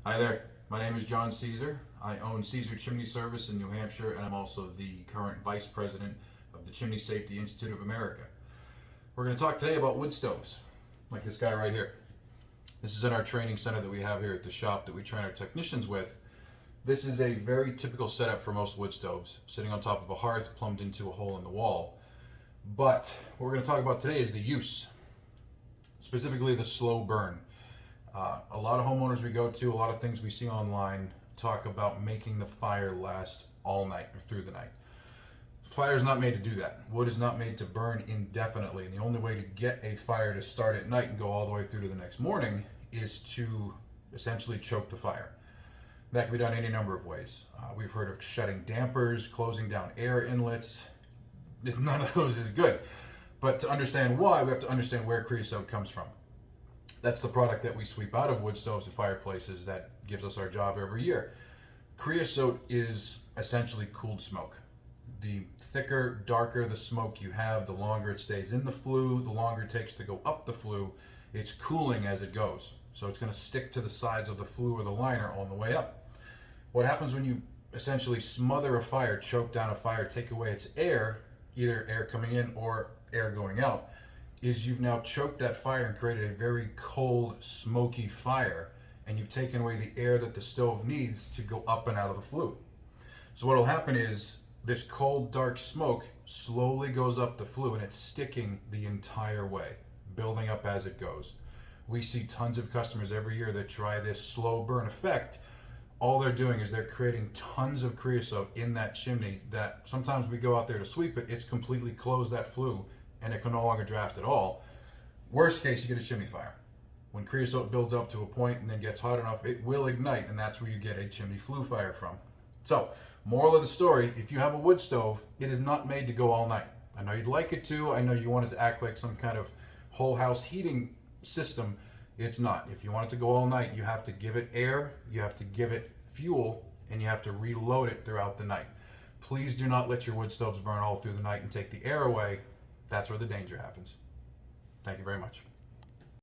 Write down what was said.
Hi there, my name is John Caesar. I own Caesar Chimney Service in New Hampshire, and I'm also the current Vice President of the Chimney Safety Institute of America. We're going to talk today about wood stoves, like this guy right here. This is in our training center that we have here at the shop that we train our technicians with. This is a very typical setup for most wood stoves, sitting on top of a hearth plumbed into a hole in the wall. But what we're going to talk about today is the use, specifically the slow burn. A lot of homeowners we go to, a lot of things we see online talk about making the fire last all night or through the night. Fire is not made to do that. Wood is not made to burn indefinitely, and the only way to get a fire to start at night and go all the way through to the next morning is to essentially choke the fire. That can be done any number of ways. We've heard of shutting dampers, closing down air inlets. None of those is good. But to understand why, we have to understand where creosote comes from. That's the product that we sweep out of wood stoves and fireplaces that gives us our job every year. Creosote is essentially cooled smoke. The thicker, darker the smoke you have, the longer it stays in the flue, the longer it takes to go up the flue. It's cooling as it goes. So it's going to stick to the sides of the flue or the liner on the way up. What happens when you essentially smother a fire, choke down a fire, take away its air, either air coming in or air going out, is you've now choked that fire and created a very cold, smoky fire, and you've taken away the air that the stove needs to go up and out of the flue. So what will happen is this cold, dark smoke slowly goes up the flue, and it's sticking the entire way, building up as it goes. We see tons of customers every year that try this slow burn effect. All they're doing is they're creating tons of creosote in that chimney that sometimes we go out there to sweep it, it's completely closed that flue, and it can no longer draft at all. Worst case, you get a chimney fire. When creosote builds up to a point and then gets hot enough, it will ignite, and that's where you get a chimney flue fire from. So, moral of the story, if you have a wood stove, it is not made to go all night. I know you'd like it to, I know you want it to act like some kind of whole house heating system. It's not. If you want it to go all night, you have to give it air, you have to give it fuel, and you have to reload it throughout the night. Please do not let your wood stoves burn all through the night and take the air away. That's where the danger happens. Thank you very much.